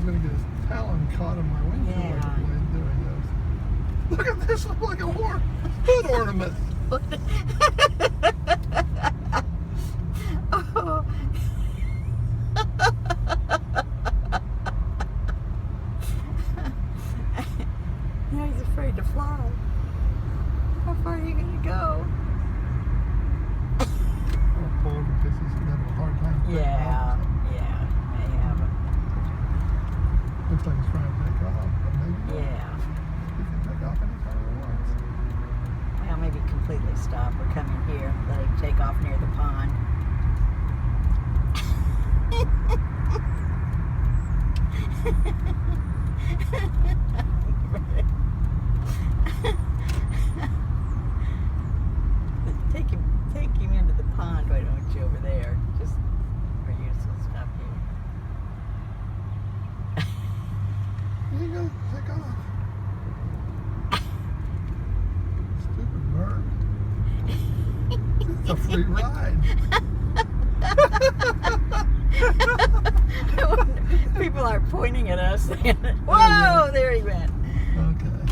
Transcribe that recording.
He's going to get his talon caught on my windshield Yeah. wiper blade doing this. Look at this, look like a hood ornament. Oh. Now he's afraid to fly. How far are you going to go? I'll pull him because he's having a hard time. Yeah, yeah, may have it. Looks like he's trying to take off, but maybe not. Yeah. He can take off anytime he wants. Well, maybe completely stop. We're coming here. Let him take off near the pond. Take him into the pond, why don't you, over there? Just for you to stop here. He goes, take off. Stupid bird. It's a free ride. People are pointing at us saying, whoa, there he went. Okay.